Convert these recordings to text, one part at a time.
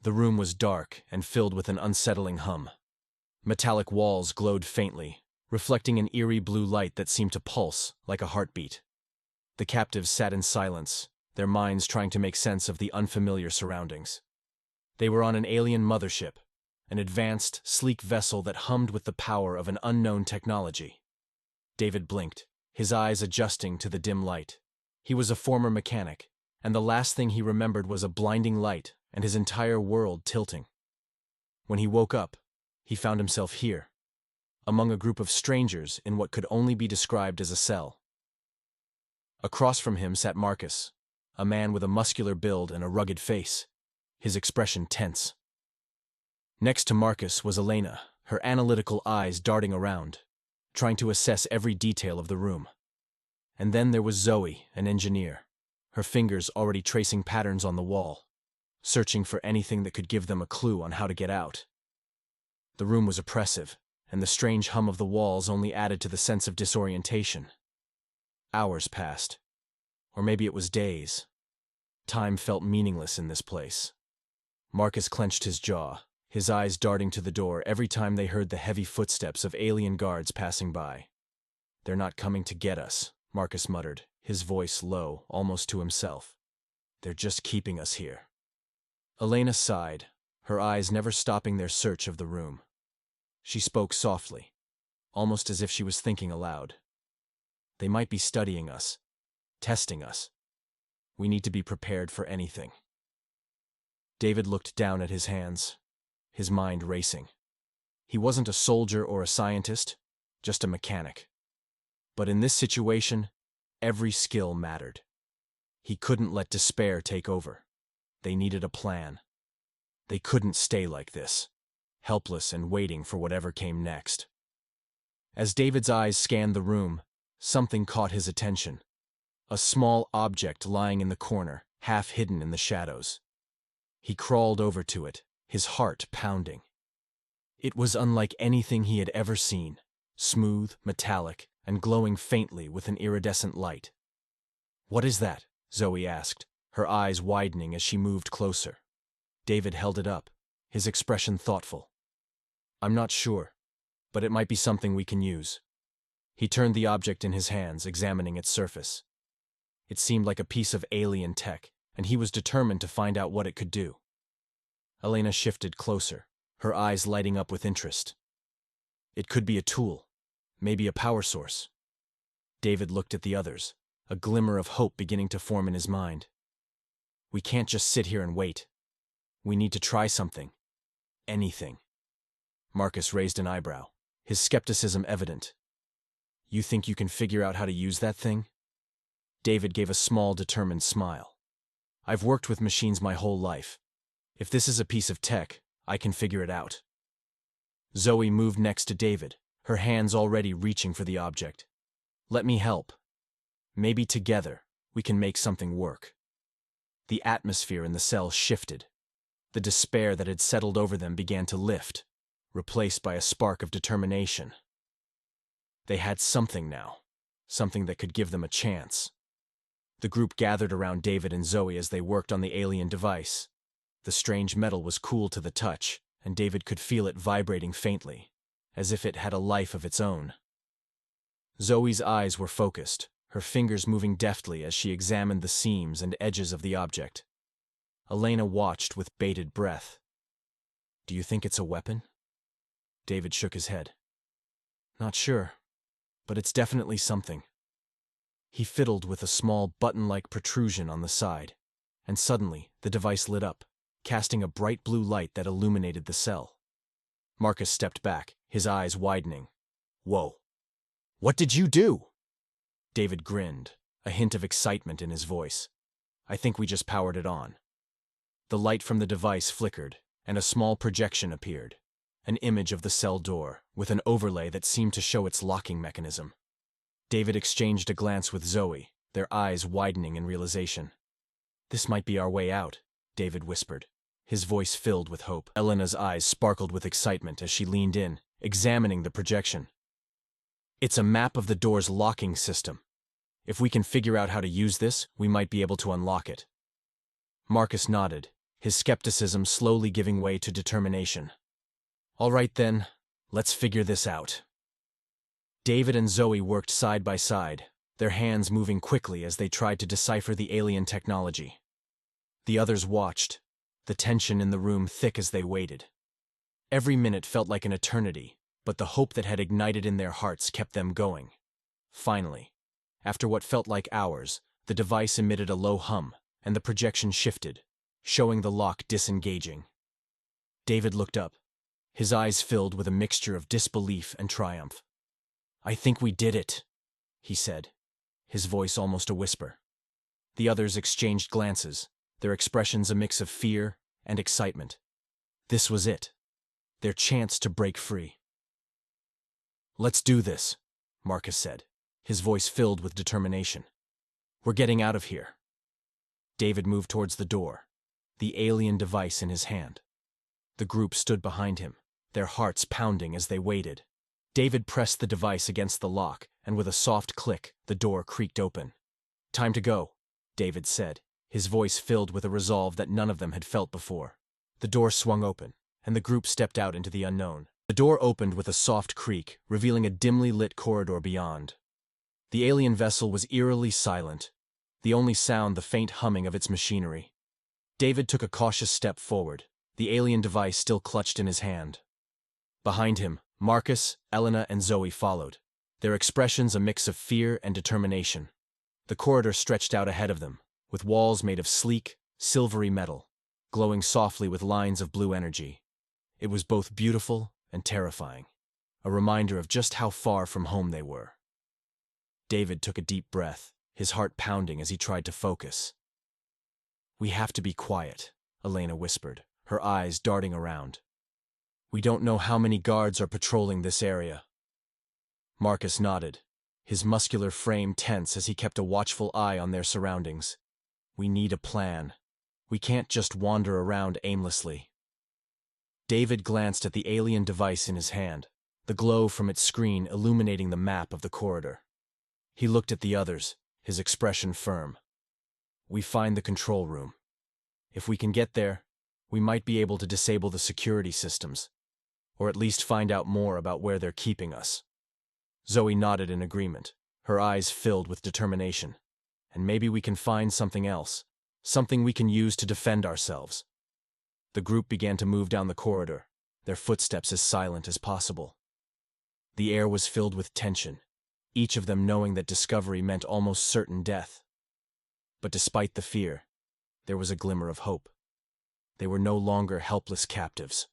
The room was dark and filled with an unsettling hum. Metallic walls glowed faintly, reflecting an eerie blue light that seemed to pulse like a heartbeat. The captives sat in silence, their minds trying to make sense of the unfamiliar surroundings. They were on an alien mothership, an advanced, sleek vessel that hummed with the power of an unknown technology. David blinked, his eyes adjusting to the dim light. He was a former mechanic, and the last thing he remembered was a blinding light and his entire world tilting. When he woke up, he found himself here, among a group of strangers in what could only be described as a cell. Across from him sat Marcus, a man with a muscular build and a rugged face, his expression tense. Next to Marcus was Elena, her analytical eyes darting around, trying to assess every detail of the room. And then there was Zoe, an engineer, her fingers already tracing patterns on the wall, searching for anything that could give them a clue on how to get out. The room was oppressive, and the strange hum of the walls only added to the sense of disorientation. Hours passed, or maybe it was days. Time felt meaningless in this place. Marcus clenched his jaw, his eyes darting to the door every time they heard the heavy footsteps of alien guards passing by. "They're not coming to get us," Marcus muttered, his voice low, almost to himself. "They're just keeping us here." Elena sighed, her eyes never stopping their search of the room. She spoke softly, almost as if she was thinking aloud. "They might be studying us, testing us. We need to be prepared for anything." David looked down at his hands, his mind racing. He wasn't a soldier or a scientist, just a mechanic. But in this situation, every skill mattered. He couldn't let despair take over. They needed a plan. They couldn't stay like this, helpless and waiting for whatever came next. As David's eyes scanned the room, something caught his attention. A small object lying in the corner, half hidden in the shadows. He crawled over to it, his heart pounding. It was unlike anything he had ever seen, smooth, metallic, and glowing faintly with an iridescent light. "What is that?" Zoe asked, her eyes widening as she moved closer. David held it up, his expression thoughtful. "I'm not sure, but it might be something we can use." He turned the object in his hands, examining its surface. It seemed like a piece of alien tech, and he was determined to find out what it could do. Elena shifted closer, her eyes lighting up with interest. It could be a tool, maybe a power source. David looked at the others, a glimmer of hope beginning to form in his mind. "We can't just sit here and wait. We need to try something. Anything." Marcus raised an eyebrow, his skepticism evident. "You think you can figure out how to use that thing?" David gave a small, determined smile. "I've worked with machines my whole life. If this is a piece of tech, I can figure it out." Zoe moved next to David, her hands already reaching for the object. "Let me help. Maybe together, we can make something work." The atmosphere in the cell shifted. The despair that had settled over them began to lift, replaced by a spark of determination. They had something now, something that could give them a chance. The group gathered around David and Zoe as they worked on the alien device. The strange metal was cool to the touch, and David could feel it vibrating faintly, as if it had a life of its own. Zoe's eyes were focused, her fingers moving deftly as she examined the seams and edges of the object. Elena watched with bated breath. "Do you think it's a weapon?" David shook his head. "Not sure, but it's definitely something." He fiddled with a small button-like protrusion on the side, and suddenly the device lit up, casting a bright blue light that illuminated the cell. Marcus stepped back, his eyes widening. "Whoa. What did you do?" David grinned, a hint of excitement in his voice. "I think we just powered it on." The light from the device flickered, and a small projection appeared, an image of the cell door, with an overlay that seemed to show its locking mechanism. David exchanged a glance with Zoe, their eyes widening in realization. "This might be our way out," David whispered, his voice filled with hope. Elena's eyes sparkled with excitement as she leaned in, examining the projection. "It's a map of the door's locking system. If we can figure out how to use this, we might be able to unlock it." Marcus nodded, his skepticism slowly giving way to determination. All right then, let's figure this out. David and Zoe worked side by side, their hands moving quickly as they tried to decipher the alien technology. The others watched, the tension in the room thick as they waited. Every minute felt like an eternity, but the hope that had ignited in their hearts kept them going. Finally, after what felt like hours, the device emitted a low hum, and the projection shifted, showing the lock disengaging. David looked up, his eyes filled with a mixture of disbelief and triumph. "I think we did it," he said, his voice almost a whisper. The others exchanged glances, their expressions a mix of fear and excitement. This was it, their chance to break free. "Let's do this," Marcus said, his voice filled with determination. "We're getting out of here." David moved towards the door, the alien device in his hand. The group stood behind him, their hearts pounding as they waited. David pressed the device against the lock, and with a soft click, the door creaked open. "Time to go," David said, his voice filled with a resolve that none of them had felt before. The door swung open, and the group stepped out into the unknown. The door opened with a soft creak, revealing a dimly lit corridor beyond. The alien vessel was eerily silent, the only sound the faint humming of its machinery. David took a cautious step forward, the alien device still clutched in his hand. Behind him, Marcus, Elena, and Zoe followed, their expressions a mix of fear and determination. The corridor stretched out ahead of them, with walls made of sleek, silvery metal, glowing softly with lines of blue energy. It was both beautiful and terrifying, a reminder of just how far from home they were. David took a deep breath, his heart pounding as he tried to focus. "We have to be quiet," Elena whispered, her eyes darting around. "We don't know how many guards are patrolling this area." Marcus nodded, his muscular frame tense as he kept a watchful eye on their surroundings. "We need a plan. We can't just wander around aimlessly." David glanced at the alien device in his hand, the glow from its screen illuminating the map of the corridor. He looked at the others, his expression firm. "We find the control room. If we can get there, we might be able to disable the security systems, or at least find out more about where they're keeping us." Zoe nodded in agreement, her eyes filled with determination. "And maybe we can find something else, something we can use to defend ourselves." The group began to move down the corridor, their footsteps as silent as possible. The air was filled with tension, each of them knowing that discovery meant almost certain death. But despite the fear, there was a glimmer of hope. They were no longer helpless captives.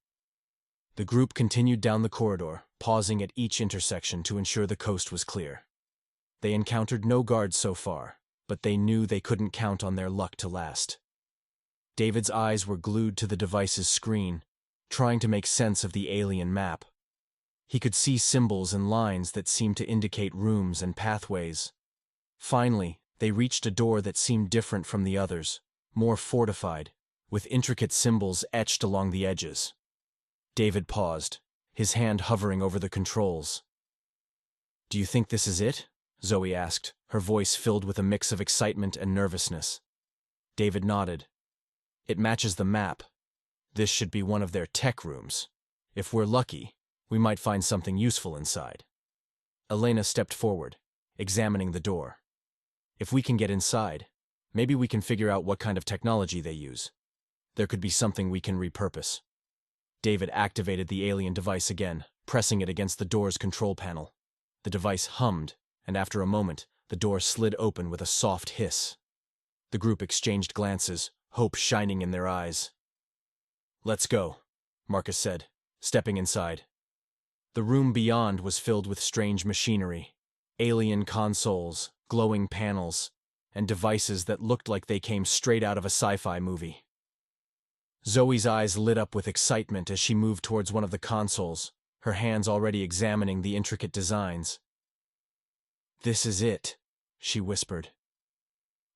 The group continued down the corridor, pausing at each intersection to ensure the coast was clear. They encountered no guards so far, but they knew they couldn't count on their luck to last. David's eyes were glued to the device's screen, trying to make sense of the alien map. He could see symbols and lines that seemed to indicate rooms and pathways. Finally, they reached a door that seemed different from the others, more fortified, with intricate symbols etched along the edges. David paused, his hand hovering over the controls. "Do you think this is it?" Zoe asked, her voice filled with a mix of excitement and nervousness. David nodded. "It matches the map. This should be one of their tech rooms. If we're lucky, we might find something useful inside." Elena stepped forward, examining the door. "If we can get inside, maybe we can figure out what kind of technology they use. There could be something we can repurpose." David activated the alien device again, pressing it against the door's control panel. The device hummed, and after a moment, the door slid open with a soft hiss. The group exchanged glances, hope shining in their eyes. "Let's go," Marcus said, stepping inside. The room beyond was filled with strange machinery, alien consoles, glowing panels, and devices that looked like they came straight out of a sci-fi movie. Zoe's eyes lit up with excitement as she moved towards one of the consoles, her hands already examining the intricate designs. "This is it," she whispered.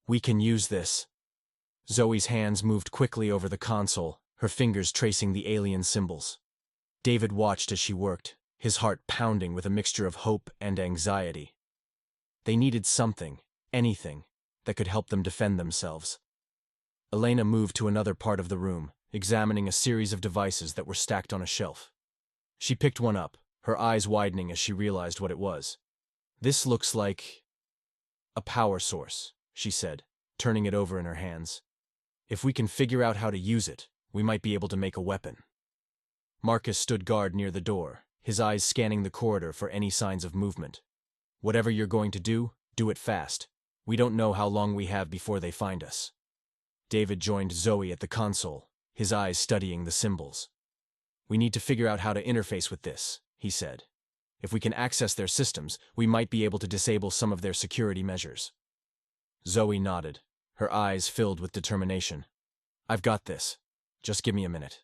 "We can use this." Zoe's hands moved quickly over the console, her fingers tracing the alien symbols. David watched as she worked, his heart pounding with a mixture of hope and anxiety. They needed something, anything, that could help them defend themselves. Elena moved to another part of the room, examining a series of devices that were stacked on a shelf. She picked one up, her eyes widening as she realized what it was. "This looks like a power source," she said, turning it over in her hands. "If we can figure out how to use it, we might be able to make a weapon." Marcus stood guard near the door, his eyes scanning the corridor for any signs of movement. "Whatever you're going to do it fast. We don't know how long we have before they find us." David joined Zoe at the console, his eyes studying the symbols. "We need to figure out how to interface with this," he said. "If we can access their systems, we might be able to disable some of their security measures." Zoe nodded, her eyes filled with determination. "I've got this. Just give me a minute."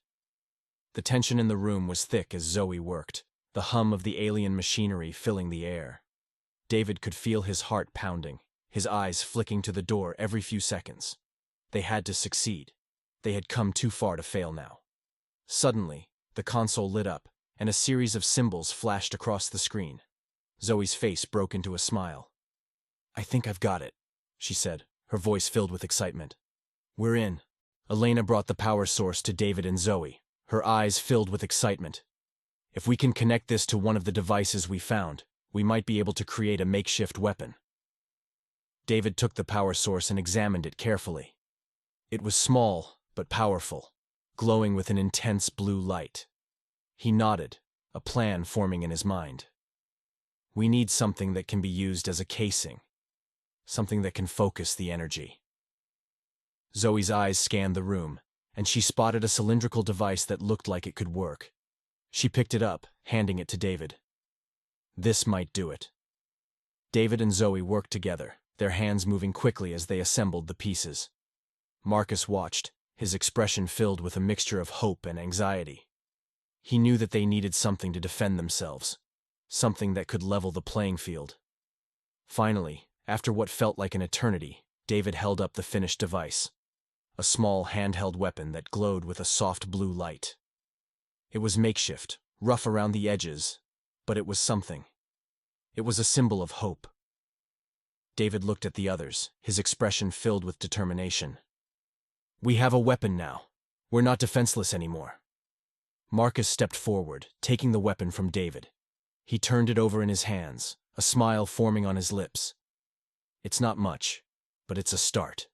The tension in the room was thick as Zoe worked, the hum of the alien machinery filling the air. David could feel his heart pounding, his eyes flicking to the door every few seconds. They had to succeed. They had come too far to fail now. Suddenly, the console lit up, and a series of symbols flashed across the screen. Zoe's face broke into a smile. "I think I've got it," she said, her voice filled with excitement. "We're in." Elena brought the power source to David and Zoe, her eyes filled with excitement. "If we can connect this to one of the devices we found, we might be able to create a makeshift weapon." David took the power source and examined it carefully. It was small, but powerful, glowing with an intense blue light. He nodded, a plan forming in his mind. "We need something that can be used as a casing, something that can focus the energy." Zoe's eyes scanned the room, and she spotted a cylindrical device that looked like it could work. She picked it up, handing it to David. "This might do it." David and Zoe worked together, their hands moving quickly as they assembled the pieces. Marcus watched, his expression filled with a mixture of hope and anxiety. He knew that they needed something to defend themselves, something that could level the playing field. Finally, after what felt like an eternity, David held up the finished device, a small handheld weapon that glowed with a soft blue light. It was makeshift, rough around the edges, but it was something. It was a symbol of hope. David looked at the others, his expression filled with determination. "We have a weapon now. We're not defenseless anymore." Marcus stepped forward, taking the weapon from David. He turned it over in his hands, a smile forming on his lips. "It's not much, but it's a start."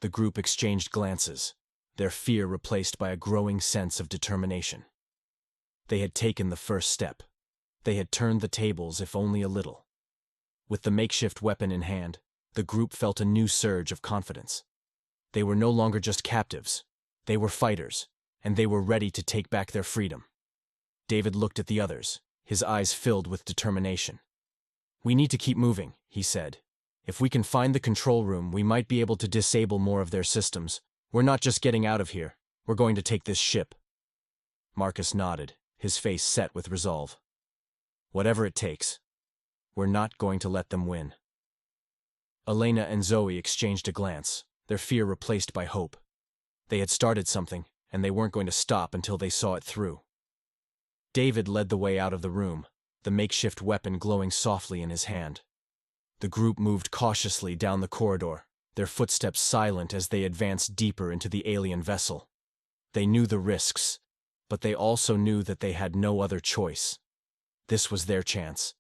The group exchanged glances, their fear replaced by a growing sense of determination. They had taken the first step. They had turned the tables, if only a little. With the makeshift weapon in hand, the group felt a new surge of confidence. They were no longer just captives. They were fighters, and they were ready to take back their freedom. David looked at the others, his eyes filled with determination. "We need to keep moving," he said. "If we can find the control room, we might be able to disable more of their systems. We're not just getting out of here. We're going to take this ship." Marcus nodded, his face set with resolve. "Whatever it takes. We're not going to let them win." Elena and Zoe exchanged a glance, their fear replaced by hope. They had started something, and they weren't going to stop until they saw it through. David led the way out of the room, the makeshift weapon glowing softly in his hand. The group moved cautiously down the corridor, their footsteps silent as they advanced deeper into the alien vessel. They knew the risks, but they also knew that they had no other choice. This was their chance,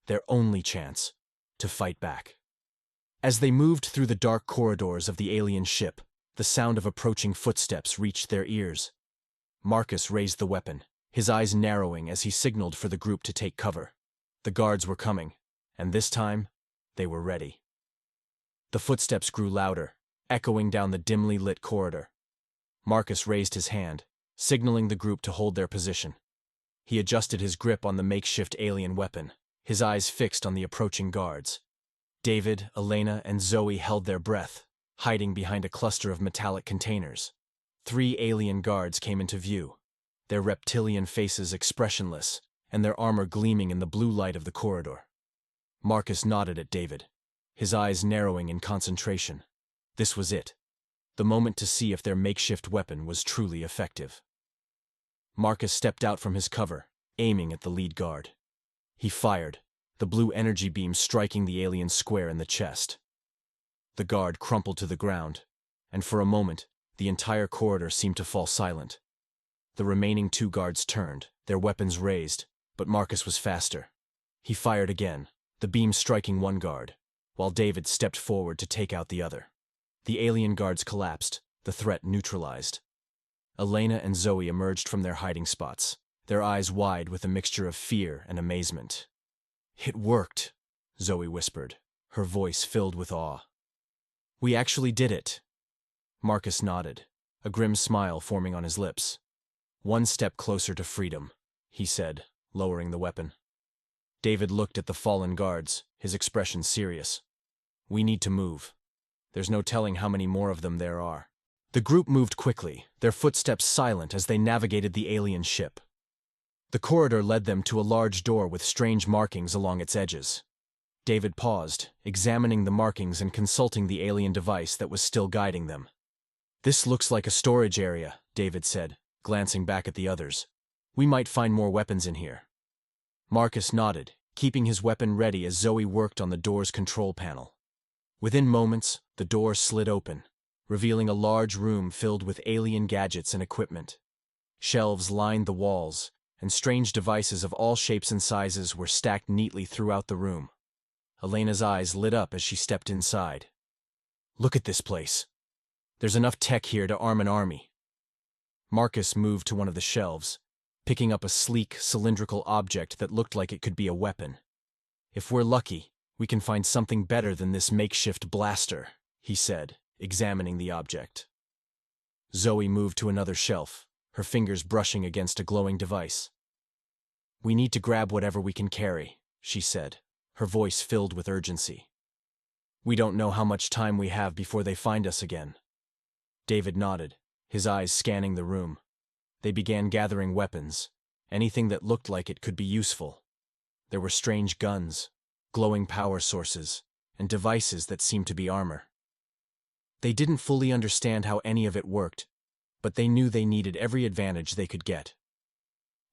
their only chance, to fight back. As they moved through the dark corridors of the alien ship, the sound of approaching footsteps reached their ears. Marcus raised the weapon, his eyes narrowing as he signaled for the group to take cover. The guards were coming, and this time, they were ready. The footsteps grew louder, echoing down the dimly lit corridor. Marcus raised his hand, signaling the group to hold their position. He adjusted his grip on the makeshift alien weapon, his eyes fixed on the approaching guards. David, Elena, and Zoe held their breath, hiding behind a cluster of metallic containers. 3 alien guards came into view, their reptilian faces expressionless, and their armor gleaming in the blue light of the corridor. Marcus nodded at David, his eyes narrowing in concentration. This was it, the moment to see if their makeshift weapon was truly effective. Marcus stepped out from his cover, aiming at the lead guard. He fired, the blue energy beam striking the alien square in the chest. The guard crumpled to the ground, and for a moment, The entire corridor seemed to fall silent. The remaining two guards turned, their weapons raised, but Marcus was faster. He fired again, the beam striking one guard, while David stepped forward to take out the other. The alien guards collapsed, the threat neutralized. Elena and Zoe emerged from their hiding spots, their eyes wide with a mixture of fear and amazement. "It worked," Zoe whispered, her voice filled with awe. "We actually did it." Marcus nodded, a grim smile forming on his lips. "One step closer to freedom," he said, lowering the weapon. David looked at the fallen guards, his expression serious. "We need to move. There's no telling how many more of them there are." The group moved quickly, their footsteps silent as they navigated the alien ship. The corridor led them to a large door with strange markings along its edges. David paused, examining the markings and consulting the alien device that was still guiding them. "This looks like a storage area," David said, glancing back at the others. "We might find more weapons in here." Marcus nodded, keeping his weapon ready as Zoe worked on the door's control panel. Within moments, the door slid open, revealing a large room filled with alien gadgets and equipment. Shelves lined the walls, and strange devices of all shapes and sizes were stacked neatly throughout the room. Elena's eyes lit up as she stepped inside. "Look at this place. There's enough tech here to arm an army." Marcus moved to one of the shelves, picking up a sleek, cylindrical object that looked like it could be a weapon. "If we're lucky, we can find something better than this makeshift blaster," he said, examining the object. Zoe moved to another shelf, her fingers brushing against a glowing device. "We need to grab whatever we can carry," she said, her voice filled with urgency. "We don't know how much time we have before they find us again." David nodded, his eyes scanning the room. They began gathering weapons, anything that looked like it could be useful. There were strange guns, glowing power sources, and devices that seemed to be armor. They didn't fully understand how any of it worked, but they knew they needed every advantage they could get.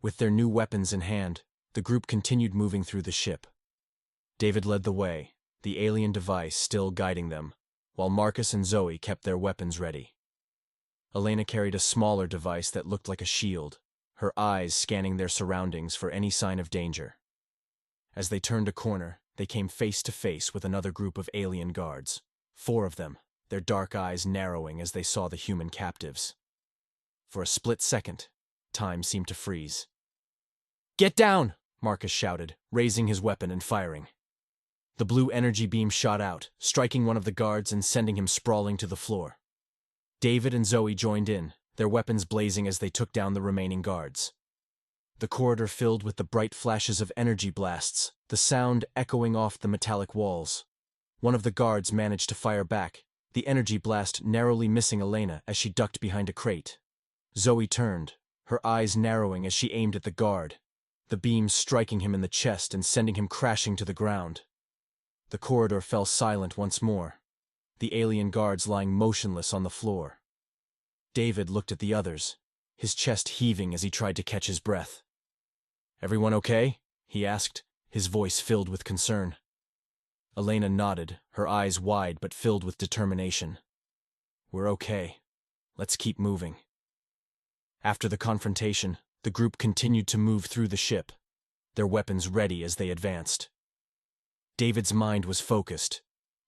With their new weapons in hand, the group continued moving through the ship. David led the way, the alien device still guiding them, while Marcus and Zoe kept their weapons ready. Elena carried a smaller device that looked like a shield, her eyes scanning their surroundings for any sign of danger. As they turned a corner, they came face to face with another group of alien guards, 4 of them, their dark eyes narrowing as they saw the human captives. For a split second, time seemed to freeze. "Get down!" Marcus shouted, raising his weapon and firing. The blue energy beam shot out, striking one of the guards and sending him sprawling to the floor. David and Zoe joined in, their weapons blazing as they took down the remaining guards. The corridor filled with the bright flashes of energy blasts, the sound echoing off the metallic walls. One of the guards managed to fire back, the energy blast narrowly missing Elena as she ducked behind a crate. Zoe turned, her eyes narrowing as she aimed at the guard, the beam striking him in the chest and sending him crashing to the ground. The corridor fell silent once more, the alien guards lying motionless on the floor. David looked at the others, his chest heaving as he tried to catch his breath. "Everyone okay?" he asked, his voice filled with concern. Elena nodded, her eyes wide but filled with determination. "We're okay. Let's keep moving." After the confrontation, the group continued to move through the ship, their weapons ready as they advanced. David's mind was focused,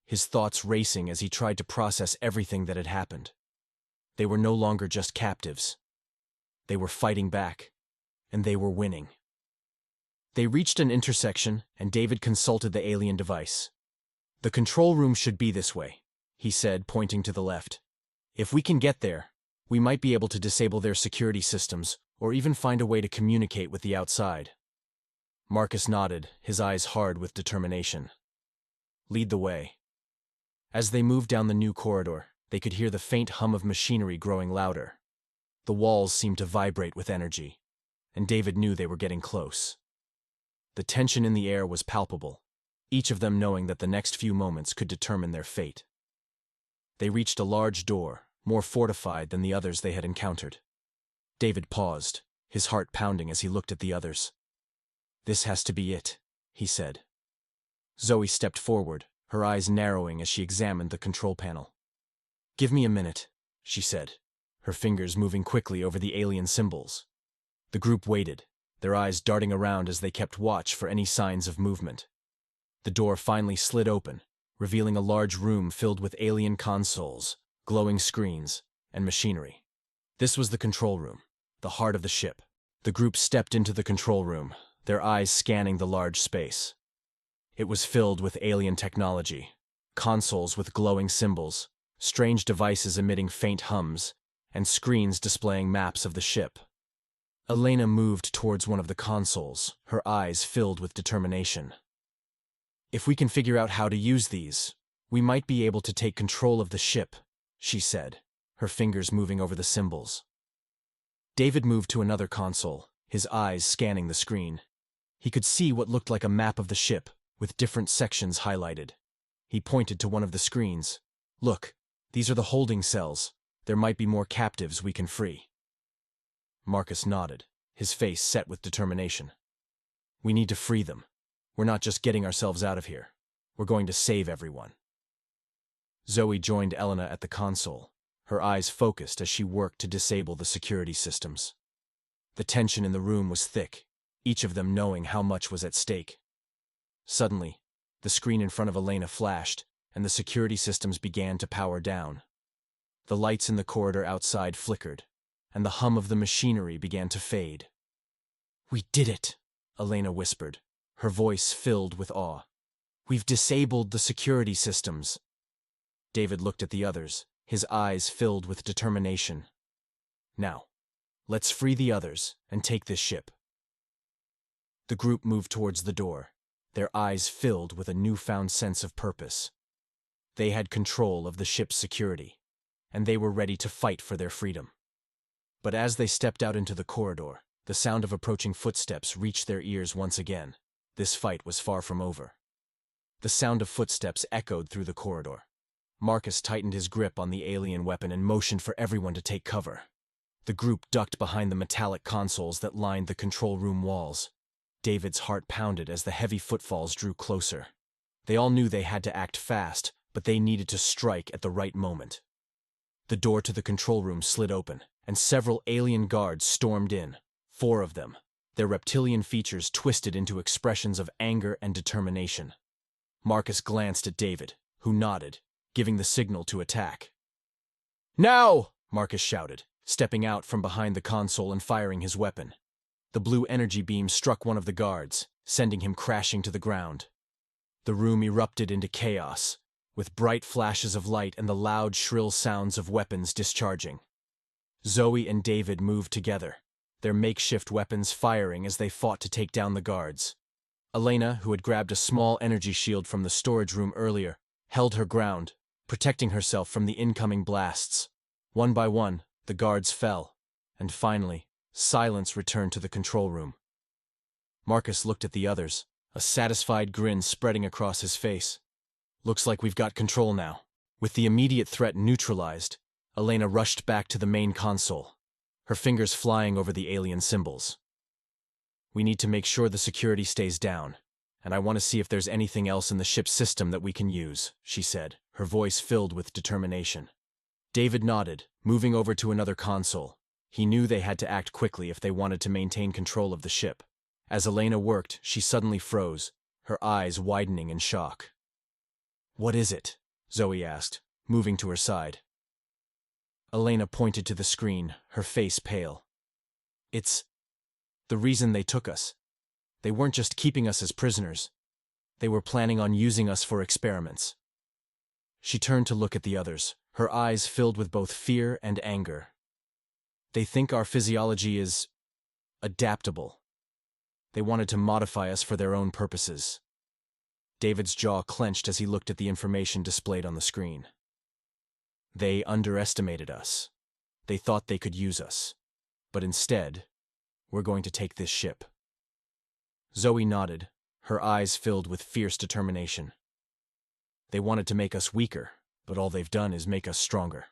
his thoughts racing as he tried to process everything that had happened. They were no longer just captives. They were fighting back, and they were winning. They reached an intersection, and David consulted the alien device. "The control room should be this way," he said, pointing to the left. "If we can get there, we might be able to disable their security systems, or even find a way to communicate with the outside." Marcus nodded, his eyes hard with determination. "Lead the way." As they moved down the new corridor, they could hear the faint hum of machinery growing louder. The walls seemed to vibrate with energy, and David knew they were getting close. The tension in the air was palpable, each of them knowing that the next few moments could determine their fate. They reached a large door, more fortified than the others they had encountered. David paused, his heart pounding as he looked at the others. "This has to be it," he said. Zoe stepped forward, her eyes narrowing as she examined the control panel. "Give me a minute," she said, her fingers moving quickly over the alien symbols. The group waited, their eyes darting around as they kept watch for any signs of movement. The door finally slid open, revealing a large room filled with alien consoles, glowing screens, and machinery. This was the control room, the heart of the ship. The group stepped into the control room, their eyes scanning the large space. It was filled with alien technology, consoles with glowing symbols, strange devices emitting faint hums, and screens displaying maps of the ship. Elena moved towards one of the consoles, her eyes filled with determination. "If we can figure out how to use these, we might be able to take control of the ship," she said, her fingers moving over the symbols. David moved to another console, his eyes scanning the screen. He could see what looked like a map of the ship, with different sections highlighted. He pointed to one of the screens. "Look, these are the holding cells. There might be more captives we can free." Marcus nodded, his face set with determination. "We need to free them. We're not just getting ourselves out of here. We're going to save everyone." Zoe joined Elena at the console, her eyes focused as she worked to disable the security systems. The tension in the room was thick, each of them knowing how much was at stake. Suddenly, the screen in front of Elena flashed, and the security systems began to power down. The lights in the corridor outside flickered, and the hum of the machinery began to fade. "We did it," Elena whispered, her voice filled with awe. "We've disabled the security systems." David looked at the others, his eyes filled with determination. "Now, let's free the others and take this ship." The group moved towards the door, their eyes filled with a newfound sense of purpose. They had control of the ship's security, and they were ready to fight for their freedom. But as they stepped out into the corridor, the sound of approaching footsteps reached their ears once again. This fight was far from over. The sound of footsteps echoed through the corridor. Marcus tightened his grip on the alien weapon and motioned for everyone to take cover. The group ducked behind the metallic consoles that lined the control room walls. David's heart pounded as the heavy footfalls drew closer. They all knew they had to act fast, but they needed to strike at the right moment. The door to the control room slid open, and several alien guards stormed in, 4 of them, their reptilian features twisted into expressions of anger and determination. Marcus glanced at David, who nodded, giving the signal to attack. "Now!" Marcus shouted, stepping out from behind the console and firing his weapon. The blue energy beam struck one of the guards, sending him crashing to the ground. The room erupted into chaos, with bright flashes of light and the loud, shrill sounds of weapons discharging. Zoe and David moved together, their makeshift weapons firing as they fought to take down the guards. Elena, who had grabbed a small energy shield from the storage room earlier, held her ground, protecting herself from the incoming blasts. One by one, the guards fell, and finally, silence returned to the control room. Marcus looked at the others, a satisfied grin spreading across his face. "Looks like we've got control now." With the immediate threat neutralized, Elena rushed back to the main console, her fingers flying over the alien symbols. "We need to make sure the security stays down, and I want to see if there's anything else in the ship's system that we can use," she said, her voice filled with determination. David nodded, moving over to another console. He knew they had to act quickly if they wanted to maintain control of the ship. As Elena worked, she suddenly froze, her eyes widening in shock. "What is it?" Zoe asked, moving to her side. Elena pointed to the screen, her face pale. "It's the reason they took us. They weren't just keeping us as prisoners. They were planning on using us for experiments." She turned to look at the others, her eyes filled with both fear and anger. "They think our physiology is adaptable. They wanted to modify us for their own purposes." David's jaw clenched as he looked at the information displayed on the screen. "They underestimated us. They thought they could use us. But instead, we're going to take this ship." Zoe nodded, her eyes filled with fierce determination. "They wanted to make us weaker, but all they've done is make us stronger."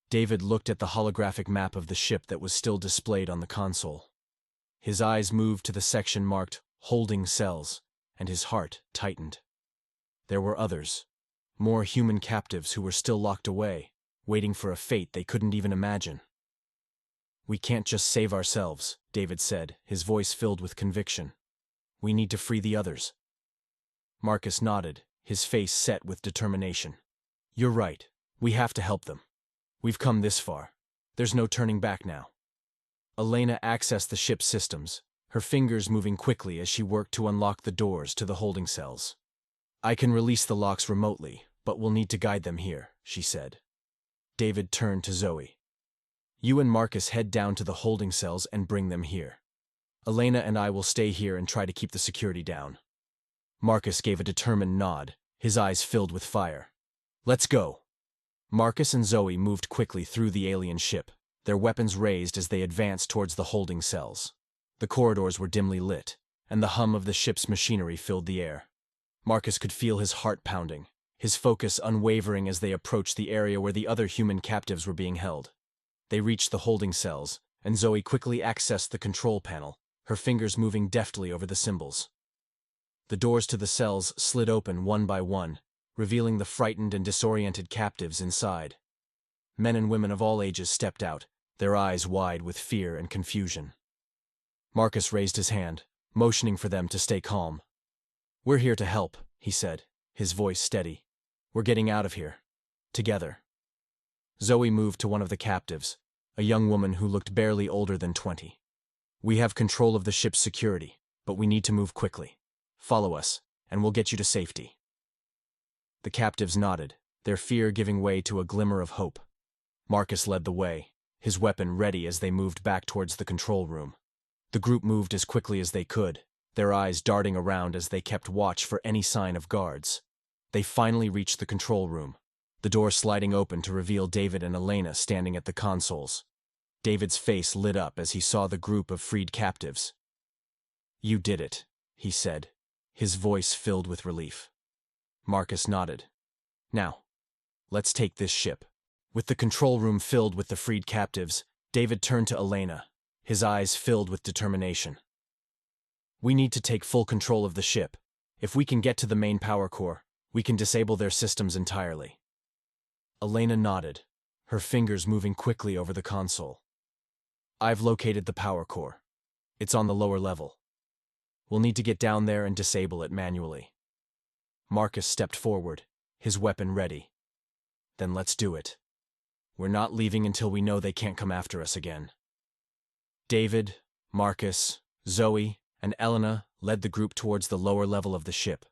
David looked at the holographic map of the ship that was still displayed on the console. His eyes moved to the section marked "Holding Cells," and his heart tightened. There were others, more human captives who were still locked away, waiting for a fate they couldn't even imagine. "We can't just save ourselves," David said, his voice filled with conviction. "We need to free the others." Marcus nodded, his face set with determination. "You're right. We have to help them. We've come this far. There's no turning back now." Elena accessed the ship's systems, her fingers moving quickly as she worked to unlock the doors to the holding cells. "I can release the locks remotely, but we'll need to guide them here," she said. David turned to Zoe. "You and Marcus head down to the holding cells and bring them here. Elena and I will stay here and try to keep the security down." Marcus gave a determined nod, his eyes filled with fire. "Let's go." Marcus and Zoe moved quickly through the alien ship, their weapons raised as they advanced towards the holding cells. The corridors were dimly lit, and the hum of the ship's machinery filled the air. Marcus could feel his heart pounding, his focus unwavering as they approached the area where the other human captives were being held. They reached the holding cells, and Zoe quickly accessed the control panel, her fingers moving deftly over the symbols. The doors to the cells slid open one by one, revealing the frightened and disoriented captives inside. Men and women of all ages stepped out, their eyes wide with fear and confusion. Marcus raised his hand, motioning for them to stay calm. "We're here to help," he said, his voice steady. "We're getting out of here. Together." Zoe moved to one of the captives, a young woman who looked barely older than 20. "We have control of the ship's security, but we need to move quickly. Follow us, and we'll get you to safety." The captives nodded, their fear giving way to a glimmer of hope. Marcus led the way, his weapon ready as they moved back towards the control room. The group moved as quickly as they could, their eyes darting around as they kept watch for any sign of guards. They finally reached the control room, the door sliding open to reveal David and Elena standing at the consoles. David's face lit up as he saw the group of freed captives. "You did it," he said, his voice filled with relief. Marcus nodded. "Now, let's take this ship." With the control room filled with the freed captives, David turned to Elena, his eyes filled with determination. "We need to take full control of the ship. If we can get to the main power core, we can disable their systems entirely." Elena nodded, her fingers moving quickly over the console. "I've located the power core. It's on the lower level. We'll need to get down there and disable it manually." Marcus stepped forward, his weapon ready. "Then let's do it. We're not leaving until we know they can't come after us again." David, Marcus, Zoe, and Elena led the group towards the lower level of the ship,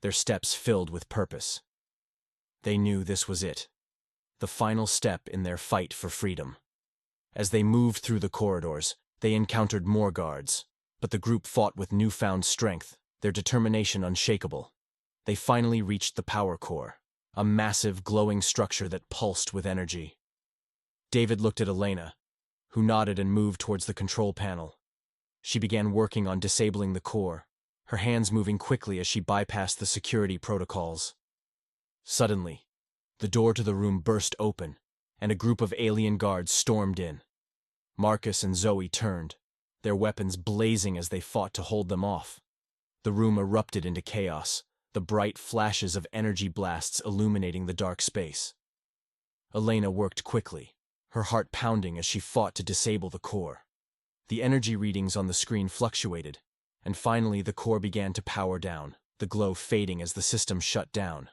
their steps filled with purpose. They knew this was it, the final step in their fight for freedom. As they moved through the corridors, they encountered more guards, but the group fought with newfound strength, their determination unshakable. They finally reached the power core, a massive glowing structure that pulsed with energy. David looked at Elena, who nodded and moved towards the control panel. She began working on disabling the core, her hands moving quickly as she bypassed the security protocols. Suddenly, the door to the room burst open, and a group of alien guards stormed in. Marcus and Zoe turned, their weapons blazing as they fought to hold them off. The room erupted into chaos, the bright flashes of energy blasts illuminating the dark space. Elena worked quickly, her heart pounding as she fought to disable the core. The energy readings on the screen fluctuated, and finally the core began to power down, the glow fading as the system shut down.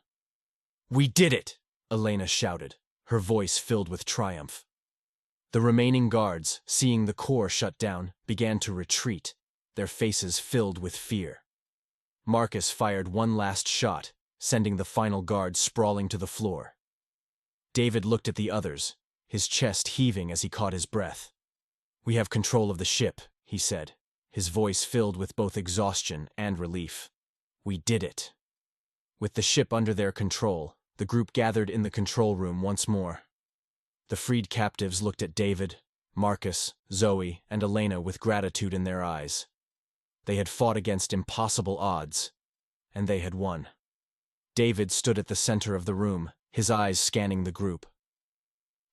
"We did it!" Elena shouted, her voice filled with triumph. The remaining guards, seeing the core shut down, began to retreat, their faces filled with fear. Marcus fired one last shot, sending the final guard sprawling to the floor. David looked at the others, his chest heaving as he caught his breath. "We have control of the ship," he said, his voice filled with both exhaustion and relief. "We did it." With the ship under their control, the group gathered in the control room once more. The freed captives looked at David, Marcus, Zoe, and Elena with gratitude in their eyes. They had fought against impossible odds, and they had won. David stood at the center of the room, his eyes scanning the group.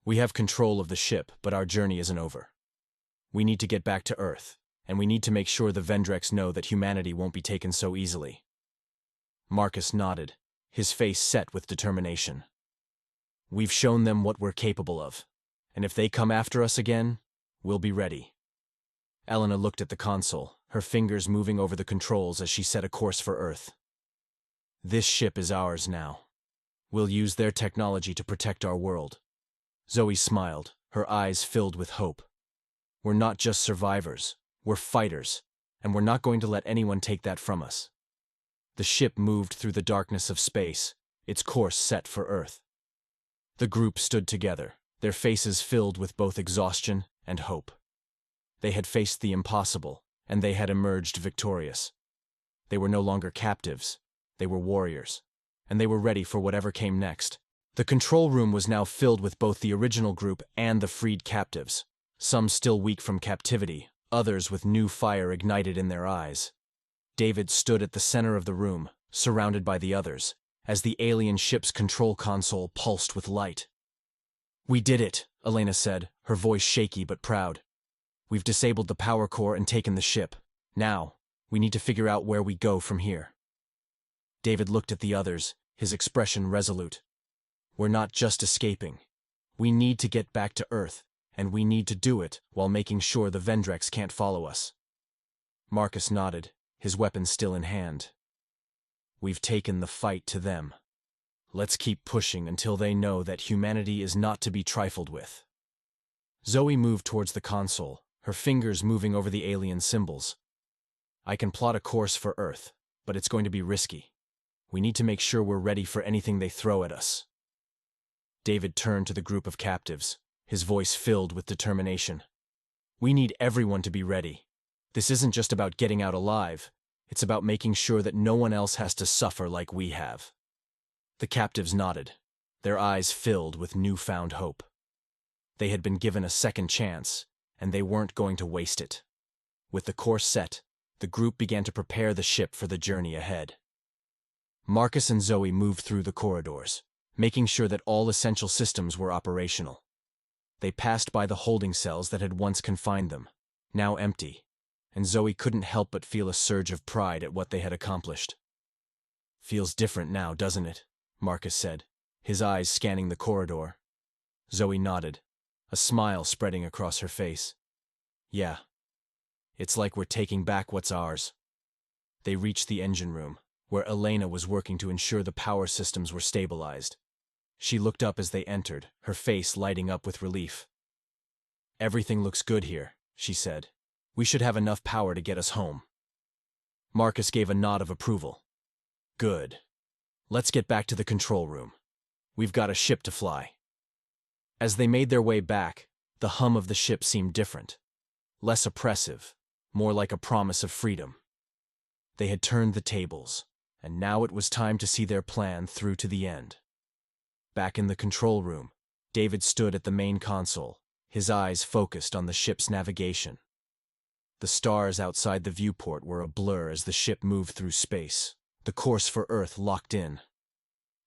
"We have control of the ship, but our journey isn't over. We need to get back to Earth, and we need to make sure the Vendrex know that humanity won't be taken so easily." Marcus nodded, his face set with determination. We've shown them what we're capable of, and if they come after us again, we'll be ready. Elena looked at the console, her fingers moving over the controls as she set a course for Earth. This ship is ours now. We'll use their technology to protect our world. Zoe smiled, her eyes filled with hope. We're not just survivors, we're fighters, and we're not going to let anyone take that from us. The ship moved through the darkness of space, its course set for Earth. The group stood together, their faces filled with both exhaustion and hope. They had faced the impossible, and they had emerged victorious. They were no longer captives, they were warriors, and they were ready for whatever came next. The control room was now filled with both the original group and the freed captives, some still weak from captivity, others with new fire ignited in their eyes. David stood at the center of the room, surrounded by the others, as the alien ship's control console pulsed with light. "We did it," Elena said, her voice shaky but proud. "We've disabled the power core and taken the ship. Now, we need to figure out where we go from here." David looked at the others, his expression resolute. "We're not just escaping. We need to get back to Earth, and we need to do it while making sure the Vendrex can't follow us." Marcus nodded, his weapon still in hand. "We've taken the fight to them. Let's keep pushing until they know that humanity is not to be trifled with." Zoe moved towards the console, her fingers moving over the alien symbols. "I can plot a course for Earth, but it's going to be risky. We need to make sure we're ready for anything they throw at us." David turned to the group of captives, his voice filled with determination. "We need everyone to be ready. This isn't just about getting out alive, it's about making sure that no one else has to suffer like we have." The captives nodded, their eyes filled with newfound hope. They had been given a second chance, and they weren't going to waste it. With the course set, the group began to prepare the ship for the journey ahead. Marcus and Zoe moved through the corridors, making sure that all essential systems were operational. They passed by the holding cells that had once confined them, now empty, and Zoe couldn't help but feel a surge of pride at what they had accomplished. "Feels different now, doesn't it?" Marcus said, his eyes scanning the corridor. Zoe nodded, a smile spreading across her face. "Yeah. It's like we're taking back what's ours." They reached the engine room, where Elena was working to ensure the power systems were stabilized. She looked up as they entered, her face lighting up with relief. "Everything looks good here," she said. "We should have enough power to get us home." Marcus gave a nod of approval. "Good. Let's get back to the control room. We've got a ship to fly." As they made their way back, the hum of the ship seemed different. Less oppressive, more like a promise of freedom. They had turned the tables, and now it was time to see their plan through to the end. Back in the control room, David stood at the main console, his eyes focused on the ship's navigation. The stars outside the viewport were a blur as the ship moved through space, the course for Earth locked in.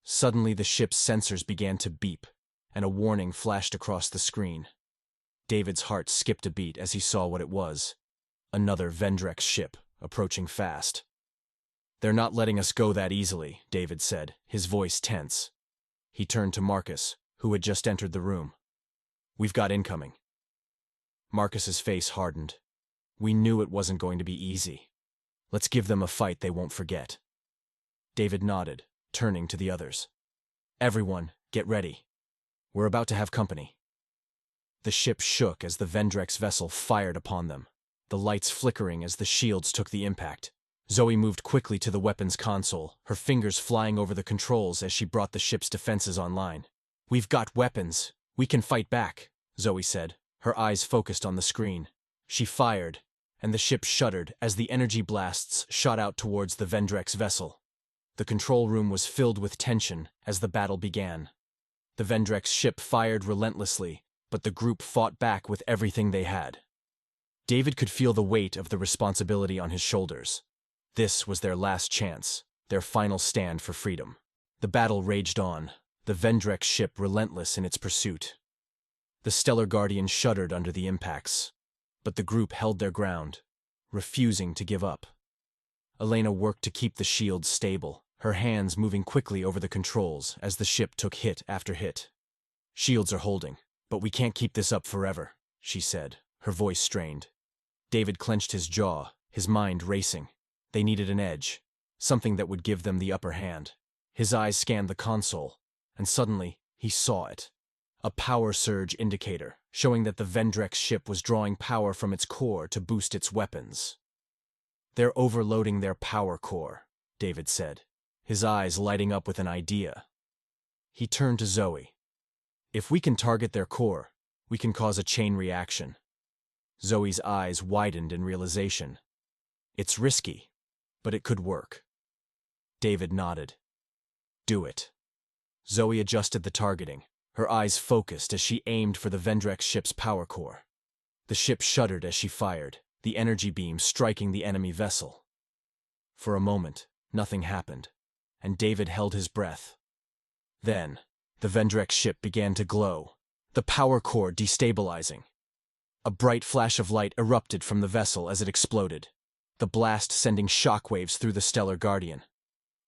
Suddenly the ship's sensors began to beep, and a warning flashed across the screen. David's heart skipped a beat as he saw what it was. Another Vendrex ship, approaching fast. "They're not letting us go that easily," David said, his voice tense. He turned to Marcus, who had just entered the room. "We've got incoming." Marcus's face hardened. "We knew it wasn't going to be easy. Let's give them a fight they won't forget." David nodded, turning to the others. "Everyone, get ready. We're about to have company." The ship shook as the Vendrex vessel fired upon them, the lights flickering as the shields took the impact. Zoe moved quickly to the weapons console, her fingers flying over the controls as she brought the ship's defenses online. "We've got weapons. We can fight back," Zoe said, her eyes focused on the screen. She fired, and the ship shuddered as the energy blasts shot out towards the Vendrex vessel. The control room was filled with tension as the battle began. The Vendrex ship fired relentlessly, but the group fought back with everything they had. David could feel the weight of the responsibility on his shoulders. This was their last chance, their final stand for freedom. The battle raged on, the Vendrex ship relentless in its pursuit. The Stellar Guardian shuddered under the impacts, but the group held their ground, refusing to give up. Elena worked to keep the shields stable, her hands moving quickly over the controls as the ship took hit after hit. Shields are holding, but we can't keep this up forever, she said, her voice strained. David clenched his jaw, his mind racing. They needed an edge, something that would give them the upper hand. His eyes scanned the console, and suddenly he saw it. A power surge indicator, showing that the Vendrex ship was drawing power from its core to boost its weapons. They're overloading their power core, David said, his eyes lighting up with an idea. He turned to Zoe. If we can target their core, we can cause a chain reaction. Zoe's eyes widened in realization. It's risky, but it could work. David nodded. Do it. Zoe adjusted the targeting, her eyes focused as she aimed for the Vendrex ship's power core. The ship shuddered as she fired, the energy beam striking the enemy vessel. For a moment, nothing happened, and David held his breath. Then, the Vendrex ship began to glow, the power core destabilizing. A bright flash of light erupted from the vessel as it exploded, the blast sending shockwaves through the Stellar Guardian.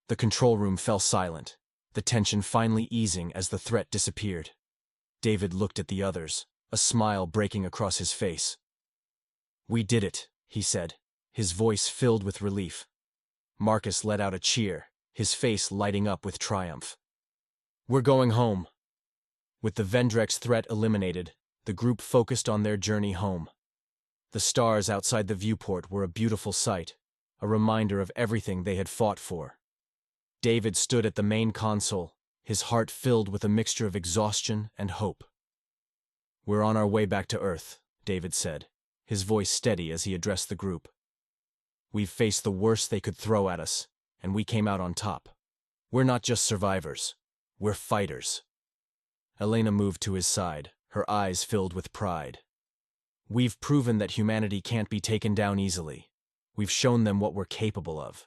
The control room fell silent, the tension finally easing as the threat disappeared. David looked at the others, a smile breaking across his face. We did it, he said, his voice filled with relief. Marcus let out a cheer, his face lighting up with triumph. We're going home. With the Vendrex threat eliminated, the group focused on their journey home. The stars outside the viewport were a beautiful sight, a reminder of everything they had fought for. David stood at the main console, his heart filled with a mixture of exhaustion and hope. We're on our way back to Earth, David said, his voice steady as he addressed the group. We've faced the worst they could throw at us, and we came out on top. We're not just survivors, we're fighters. Elena moved to his side, her eyes filled with pride. We've proven that humanity can't be taken down easily. We've shown them what we're capable of.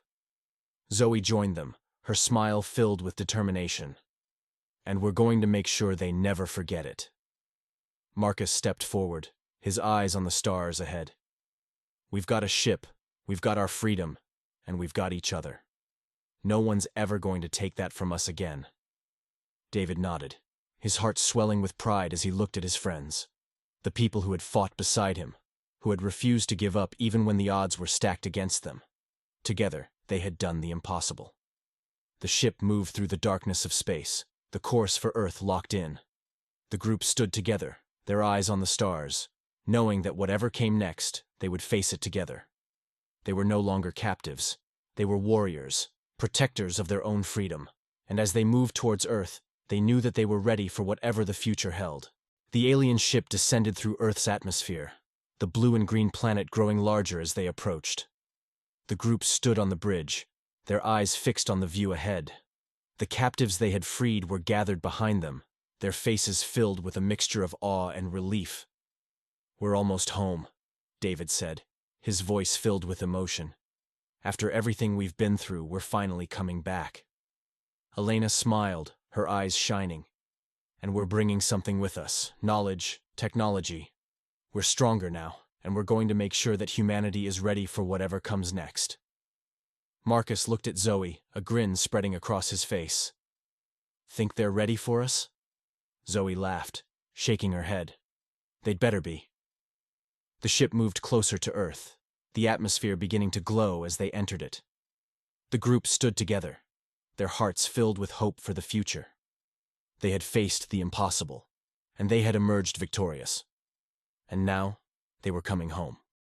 Zoe joined them, her smile filled with determination. And we're going to make sure they never forget it. Marcus stepped forward, his eyes on the stars ahead. We've got a ship, we've got our freedom, and we've got each other. No one's ever going to take that from us again. David nodded, his heart swelling with pride as he looked at his friends, the people who had fought beside him, who had refused to give up even when the odds were stacked against them. Together, they had done the impossible. The ship moved through the darkness of space, the course for Earth locked in. The group stood together, their eyes on the stars, knowing that whatever came next, they would face it together. They were no longer captives. They were warriors, protectors of their own freedom. And as they moved towards Earth, they knew that they were ready for whatever the future held. The alien ship descended through Earth's atmosphere, the blue and green planet growing larger as they approached. The group stood on the bridge, their eyes fixed on the view ahead. The captives they had freed were gathered behind them, their faces filled with a mixture of awe and relief. We're almost home, David said, his voice filled with emotion. After everything we've been through, we're finally coming back. Elena smiled, her eyes shining. And we're bringing something with us, knowledge, technology. We're stronger now, and we're going to make sure that humanity is ready for whatever comes next. Marcus looked at Zoe, a grin spreading across his face. Think they're ready for us? Zoe laughed, shaking her head. They'd better be. The ship moved closer to Earth, the atmosphere beginning to glow as they entered it. The group stood together, their hearts filled with hope for the future. They had faced the impossible, and they had emerged victorious. And now, they were coming home.